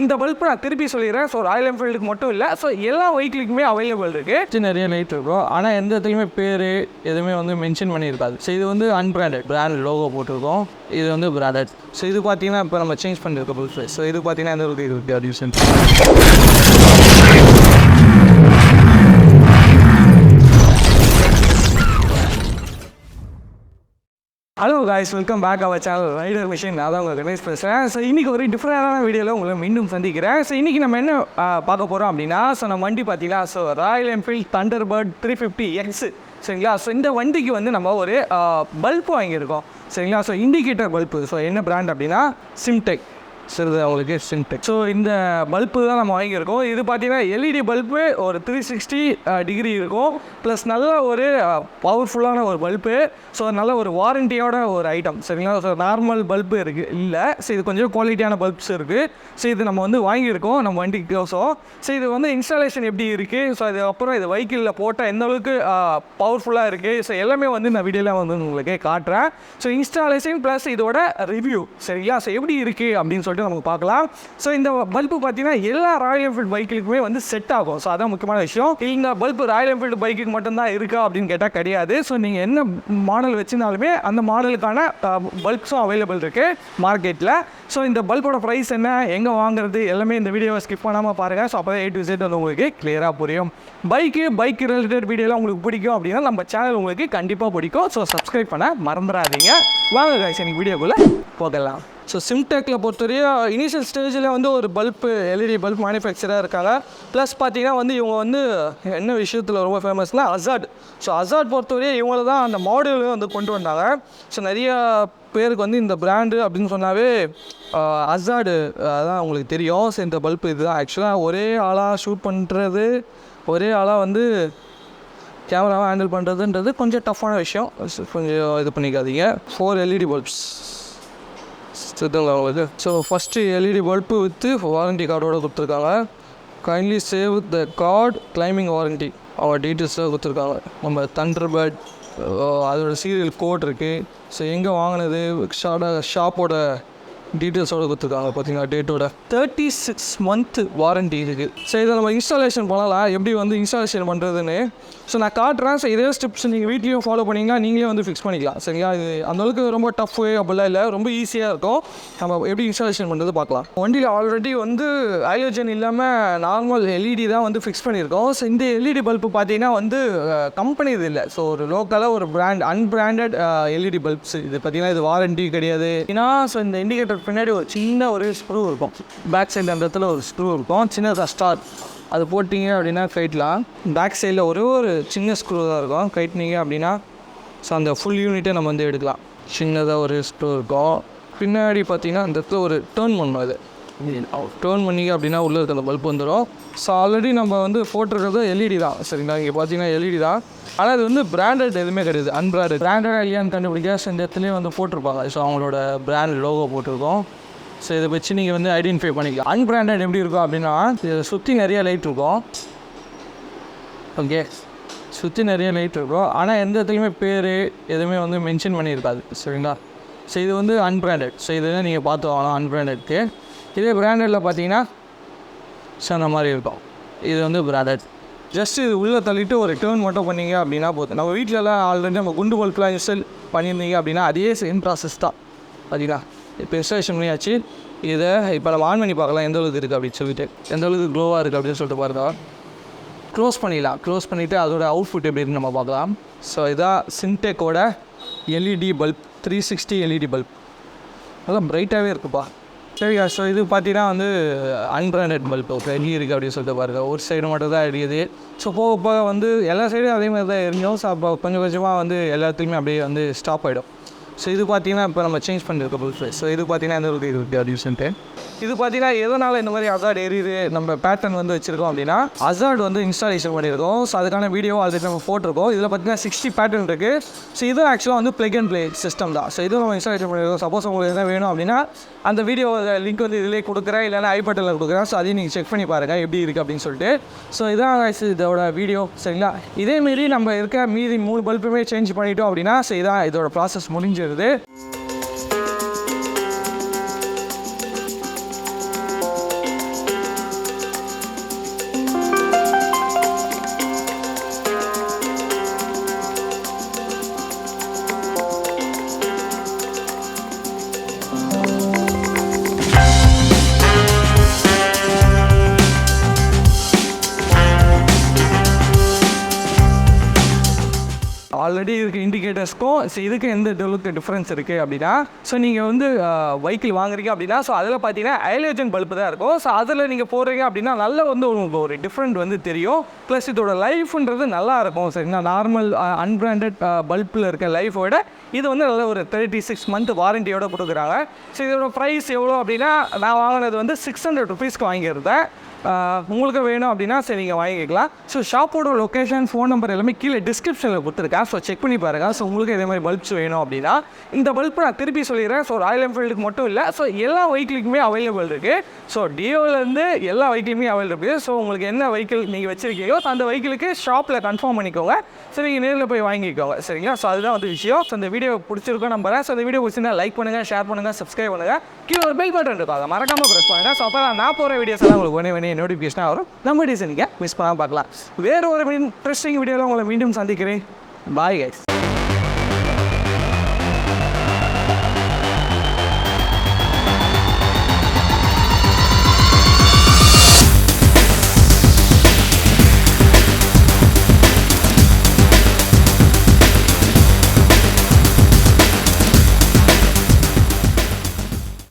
இந்த பல்ப் நான் திருப்பி சொல்லிடுறேன். ஸோ ராயல் என்ஃபீல்டுக்கு மட்டும் இல்லை, ஸோ எல்லா வெஹிக்கிளுக்குமே அவைலபிள் இருக்குது. நிறைய லைட் இருக்கும், ஆனால் எந்த இடத்துலையுமே பேர் எதுவுமே வந்து மென்ஷன் பண்ணியிருக்காது. ஸோ இது வந்து அன்பிராண்டட், பிராண்ட் லோகோ போட்டிருக்கோம். இது வந்து பிராண்டட். ஸோ இது பார்த்தீங்கன்னா இப்போ நம்ம சேஞ்ச் பண்ணியிருக்க பல்ப். ஸோ இது பார்த்தீங்கன்னா எந்த ஒரு இருக்குது addition. Hello guys, welcome back our channel rider machine. நான் தான் உங்கள் கணேஷ் பேசுகிறேன். ஸோ இன்றைக்கி ஒரு டிஃப்ரெண்டான வீடியோவில் உங்களை மீண்டும் சந்திக்கிறேன். ஸோ இன்றைக்கி நம்ம என்ன பார்க்க போகிறோம் அப்படின்னா, ஸோ நம்ம வண்டி பார்த்தீங்கன்னா so Royal Enfield Thunderbird 350X சரிங்களா. ஸோ இந்த வண்டிக்கு வந்து நம்ம ஒரு பல்ப் வாங்கியிருக்கோம் சரிங்களா. So indicator bulb. ஸோ என்ன பிராண்ட் அப்படின்னா சிம்டெக். சரி, அவங்களுக்கு சிம்டெக். ஸோ இந்த பல்ப்பு தான் நம்ம வாங்கியிருக்கோம். இது பார்த்தீங்கன்னா எல்இடி பல்ப்பு, ஒரு 360 டிகிரி இருக்கும், ப்ளஸ் நல்ல ஒரு பவர்ஃபுல்லான ஒரு பல்ப்பு. ஸோ நல்ல ஒரு வாரண்டியோட ஒரு ஐட்டம் சரிங்களா. ஸோ நார்மல் பல்ப்பு இருக்குது இல்லை, ஸோ இது கொஞ்சம் குவாலிட்டியான பல்ப்ஸ் இருக்குது. ஸோ இது நம்ம வந்து வாங்கியிருக்கோம் நம்ம வண்டிக்கு கோசம். ஸோ இது வந்து இன்ஸ்டாலேஷன் எப்படி இருக்குது, ஸோ அதுக்கப்புறம் இது வெஹிக்கிளில் போட்டால் எந்த அளவுக்கு பவர்ஃபுல்லாக இருக்குது, ஸோ எல்லாமே வந்து நான் வீடியோவில் வந்து உங்களுக்கு காட்டுறேன். ஸோ இன்ஸ்டாலேஷன் ப்ளஸ் இதோட ரிவ்யூ சரிங்களா. ஸோ எப்படி இருக்குது அப்படின்னு சொல்லிட்டு நமக்கு பார்க்கலாம். ஸோ இந்த பல்பு பார்த்தீங்கன்னா எல்லா ராயல் என்ஃபீல்டு பைக்குக்குமே வந்து செட் ஆகும். ஸோ அதான் முக்கியமான விஷயம். இந்த பல்பு ராயல் என்ஃபீல்டு பைக்குக்கு மட்டும்தான் இருக்கா அப்படின்னு கேட்டால் கிடையாது. ஸோ நீங்கள் என்ன மாடல் வச்சுனாலுமே அந்த மாடலுக்கான பல்ப்ஸும் அவைலபிள் இருக்குது மார்க்கெட்டில். ஸோ இந்த பல்போட ப்ரைஸ் என்ன, எங்கே வாங்குறது, எல்லாமே இந்த வீடியோவை ஸ்கிப் பண்ணாமல் பாருங்கள். ஸோ அப்போ தான் A to Z வந்து உங்களுக்கு கிளியராக புரியும். பைக் ரிலேட்டட் வீடியோலாம் உங்களுக்கு பிடிக்கும் அப்படின்னா நம்ம சேனல் உங்களுக்கு கண்டிப்பாக பிடிக்கும். ஸோ சப்ஸ்கிரைப் பண்ண மறந்துடாதீங்க. வாங்க guys, எனக்கு வீடியோக்குள்ளே போகலாம். ஸோ சிம்டெக்கில் பொறுத்தவரையும் இனிஷியல் ஸ்டேஜில் வந்து ஒரு பல்ப்பு எல்இடி பல்ப் மேனுஃபேக்சராக இருக்காங்க. ப்ளஸ் பார்த்தீங்கன்னா வந்து இவங்க வந்து என்ன விஷயத்தில் ரொம்ப ஃபேமஸ்னால் அசாட். ஸோ அசாட் பொறுத்தவரையும் இவங்கள தான் அந்த மாடலும் வந்து கொண்டு வந்தாங்க. ஸோ நிறையா பேருக்கு வந்து இந்த பிராண்டு அப்படின்னு சொன்னாவே அசாடு அதான் உங்களுக்கு தெரியும். ஸோ இந்த பல்ப்பு இதுதான் ஆக்சுவலாக ஒரே ஆளாக ஷூட் பண்ணுறது, ஒரே ஆளாக வந்து கேமராவை ஹேண்டில் பண்ணுறதுன்றது கொஞ்சம் டஃப்பான விஷயம். கொஞ்சம் இது பண்ணிக்காதீங்க. 4 எல்இடி பல்ப்ஸ் உங்களுக்கு. So first LED bulb with warranty கார்டோடு கொடுத்துருக்காங்க. Kindly save the card claiming warranty. அவங்க டீட்டெயில்ஸாக கொடுத்துருக்காங்க. நம்ம தண்டர்பர்ட் அதோட சீரியல் கோட் இருக்குது. ஸோ எங்கே வாங்கினது, ஷாப்போட டீட்டெயில்ஸோடு கொடுத்துருக்காங்க. பார்த்தீங்கன்னா டேட்டோட 36 மந்த் வாரண்டி இருக்குது. ஸோ இதை நம்ம இன்ஸ்டாலேஷன் பண்ணலாம், எப்படி வந்து இன்ஸ்டாலேஷன் பண்ணுறதுன்னு ஸோ நான் காட்டுறேன். ஸோ இதே ஸ்டெப்ஸ் நீங்கள் வீட்லேயும் ஃபாலோ பண்ணிங்கன்னா நீங்களே வந்து ஃபிக்ஸ் பண்ணிக்கலாம் சரிங்களா. இது அந்தளவுக்கு ரொம்ப டஃப் அப்படிலாம் இல்லை, ரொம்ப ஈஸியாக இருக்கும். நம்ம எப்படி இன்ஸ்டாலேஷன் பண்ணுறது பார்க்கலாம். வண்டியில் ஆல்ரெடி வந்து ஹைட்ரோஜன் இல்லாமல் நார்மல் எல்இடி தான் வந்து ஃபிக்ஸ் பண்ணியிருக்கோம். ஸோ இந்த எல்இடி பல்ப்பு பார்த்தீங்கன்னா வந்து கம்பெனி இது இல்லை. ஸோ ஒரு லோக்கலாக ஒரு பிராண்ட் அன்பிராண்டட் எல்இடி பல்ப்ஸ். இது பார்த்தீங்கன்னா இது வாரண்டி கிடையாது. ஏன்னா ஸோ இந்த இண்டிகேட்டர் பின்னாடி ஒரு சின்ன ஒரு ஸ்க்ரூ இருக்கும், பேக் சைடு அந்த இடத்துல ஒரு ஸ்க்ரூ இருக்கும், சின்னதாக ஸ்டார். அது போட்டிங்க அப்படின்னா கைட்லாம். பேக் சைடில் ஒரு சின்ன ஸ்க்ரூ தான் இருக்கும், கைட்னிங்க அப்படின்னா ஸோ அந்த ஃபுல் யூனிட்டை நம்ம வந்து எடுக்கலாம். சின்னதாக ஒரு ஸ்க்ரூ இருக்கும். பின்னாடி பார்த்திங்கன்னா அந்த இடத்துல ஒரு டேர்ன் பண்ணணும். இது டேர்ன் பண்ணிங்க அப்படின்னா உள்ளே இருக்க அந்த பல்ப் வந்துடும். ஸோ ஆல்ரெடி நம்ம வந்து போட்டிருக்கிறது எல்இடி தான் சரிங்களா. இங்கே பார்த்தீங்கன்னா எல்இடி தான், ஆனால் அது வந்து பிராண்டட் எதுவுமே கிடையாது, அன்பிராண்டட். பிராண்டடாக இல்லையான்னு கண்டுபிடிக்க இந்த இடத்துலேயே வந்து போட்டிருப்பாங்க. ஸோ அவங்களோட பிராண்ட் லோகோ போட்டிருக்கோம். ஸோ இதை வச்சு நீங்கள் வந்து ஐடென்டிஃபை பண்ணிக்கலாம். அன்பிராண்டட் எப்படி இருக்கும் அப்படின்னா இதை சுற்றி நிறைய லைட் இருக்கும். ஓகே, சுற்றி நிறைய லைட் இருக்கும், ஆனால் எந்த இடத்துலையுமே பேர் எதுவுமே வந்து மென்ஷன் பண்ணியிருக்காது சரிங்களா. ஸோ இது வந்து அன்பிராண்டட். ஸோ இதெல்லாம் நீங்கள் பார்த்து வாங்கலாம் அன்பிராண்டட்க்கு. இதே பிராண்டடில் பார்த்தீங்கன்னா ஸோ அந்த மாதிரி இருக்கும். இது வந்து பிராண்டட். ஜஸ்ட் இது உள்ளே தள்ளிட்டு ஒரு டேர்ன் மட்டும் பண்ணிங்க அப்படின்னா போதும். நம்ம வீட்டிலலாம் ஆல்ரெடி நம்ம குண்டு பல்ப்லாம் இன்ஸ்டால் பண்ணியிருந்தீங்க அப்படின்னா அதே சேம் ப்ராசஸ் தான். பார்த்தீங்கன்னா இப்போ இன்ஸ்டாலேஷன் பண்ணியாச்சு. இதை இப்போ நம்ம ஆன் பண்ணி பார்க்கலாம் எந்த அளவுக்கு இருக்குது அப்படின்னு சொல்லிட்டு, எந்த அளவுக்கு க்ளோவாக இருக்குது அப்படின்னு சொல்லிட்டு பாருங்க. க்ளோஸ் பண்ணிடலாம். க்ளோஸ் பண்ணிவிட்டு அதோட அவுட்புட் எப்படி இருக்குன்னு நம்ம பார்க்கலாம். ஸோ இதான் சிம்டெக்கோட எல்இடி பல்ப், 360 எல்இடி பல்ப். நல்லா ப்ரைட்டாகவே இருக்குப்பா. சரியா. ஸோ இது பார்த்தீங்கன்னா வந்து அன்பிராண்டட் பல்ப் எரிய இருக்குது அப்படின்னு சொல்லிட்டு பாருங்கள். ஒரு சைடு மட்டும் தான் எரியுது. ஸோ போக போக வந்து எல்லா சைடும் அதே மாதிரி தான் எரிஞ்சோம். ஸோ அப்போ கொஞ்சம் கொஞ்சமாக வந்து எல்லாத்துலேயுமே அப்படியே வந்து ஸ்டாப் ஆகிடும். ஸோ இது பார்த்தீங்கன்னா இப்போ நம்ம சேஞ்ச் பண்ணியிருக்க பல்ப். ஸோ இது பார்த்தீங்கன்னா எந்த அளவுக்கு இருக்குது அப்படின்னு சொல்லிட்டு இது பார்த்தீங்கன்னா எதனால் இந்த மாதிரி அசாட் எரியுது நம்ம பேட்டர்ன் வந்து வச்சுருக்கோம் அப்படின்னா அசாட் வந்து இன்ஸ்டாலேஷன் பண்ணியிருக்கோம். ஸோ அதுக்கான வீடியோ ஆல்ரெடி நம்ம போட்டிருக்கோம். இதில் பார்த்தீங்கன்னா 60 பேட்டர்ன் இருக்குது. ஸோ இது ஆக்சுவலாக வந்து ப்ளக் அண்ட் ப்ளே சிஸ்டம் தான். ஸோ இதுவும் நம்ம இன்ஸ்டாலேஷன் பண்ணியிருக்கோம். சப்போஸ் உங்களுக்கு எதாவது வேணும் அப்படின்னா அந்த வீடியோ லிங்க் வந்து இதிலே கொடுக்குறேன், இல்லைனா ஐபட்டில் கொடுக்குறேன். ஸோ அதையும் நீங்கள் செக் பண்ணி பாருங்கள் எப்படி இருக்குது அப்படின்னு சொல்லிட்டு. ஸோ இதான் இதோட வீடியோ சரிங்களா. இதேமாரி நம்ம இருக்க மீதி 3 பல்புமே சேஞ்ச் பண்ணிட்டோம் அப்படின்னா ஸோ இதான் இதோட ப்ராசஸ் முடிஞ்சிருது. ஆல்ரெடி இதுக்கு இண்டிகேட்டர்ஸ்க்கும் ஸோ இதுக்கு எந்த அளவுக்கு டிஃப்ரென்ஸ் இருக்குது அப்படின்னா, ஸோ நீங்கள் வந்து வெஹிக்கிள் வாங்குறீங்க அப்படின்னா ஸோ அதில் பார்த்தீங்கன்னா ஹைலோஜன் பல்பு தான் இருக்கும். ஸோ அதில் நீங்கள் போடுறீங்க அப்படின்னா நல்லா வந்து உங்களுக்கு ஒரு டிஃப்ரெண்ட் வந்து தெரியும். ப்ளஸ் இதோட லைஃப்ன்றது நல்லா இருக்கும். சரிங்களா, நார்மல் அன்பிராண்டட் பல்பில் இருக்க லைஃபோட இது வந்து நல்ல ஒரு 36 மந்த் வாரண்டியோட கொடுக்குறாங்க. ஸோ இதோட ப்ரைஸ் எவ்வளோ அப்படின்னா, நான் வாங்கினது வந்து 600 ருபீஸ்க்கு வாங்கியிருந்தேன். உங்களுக்கு வேணும் அப்படின்னா சரி நீங்கள் வாங்கிக்கலாம். ஸோ ஷாப்போட லொக்கேஷன், ஃபோன் நம்பர் எல்லாமே கீழே டிஸ்கிரிப்ஷனில் கொடுத்துருக்கேன். ஸோ செக் பண்ணி பாருங்கள். ஸோ உங்களுக்கு இதே மாதிரி பல்ப்ஸ் வேணும் அப்படின்னா இந்த பல்ப் நான் திருப்பி சொல்லிடுறேன். ஸோ ராயல் என்ஃபீல்டுக்கு மட்டும் இல்லை, ஸோ எல்லா வெஹிக்கிளுக்குமே அவைலபிள் இருக்குது. ஸோ டியோலேருந்து எல்லா வெஹிக்கிளுமே அவைலபிள் இருக்குது. ஸோ உங்களுக்கு என்ன வெஹிக்கிள் நீங்கள் வச்சுருக்கீங்களோ அந்த வெஹிக்கிளுக்கு ஷாப்பில் கன்ஃபார்ம் பண்ணிக்கோங்க. ஸோ நீங்கள் நேரில் போய் வாங்கிக்கோங்க. சரிங்களா, ஸோ அதுதான் வந்து விஷயம். ஸோ இந்த வீடியோ பிடிச்சிருக்கோம் நம்புறேன். ஸோ இந்த வீடியோ பிடிச்சிருந்தா லைக் பண்ணுங்கள், ஷேர் பண்ணுங்கள், சப்ஸ்கிரைப் பண்ணுங்கள். கீழே ஒரு பெல் பட்டன் இருக்கும், அதை மறக்காமல் ப்ரெஸ் பண்ணுங்கள். ஸோ அப்போ நான் போகிற வீடியோஸ் எல்லாம் உங்களுக்கு ஒன்றே நோட்டிஃபிகேஷனாக வரும். நம்ம வீடியோஸ் நீங்கள் மிஸ் பண்ணாமல் பார்க்கலாம். வேறு ஒரு இன்ட்ரெஸ்டிங் வீடியோவில் உங்களை மீண்டும் சந்திக்கிறேன். Bye guys.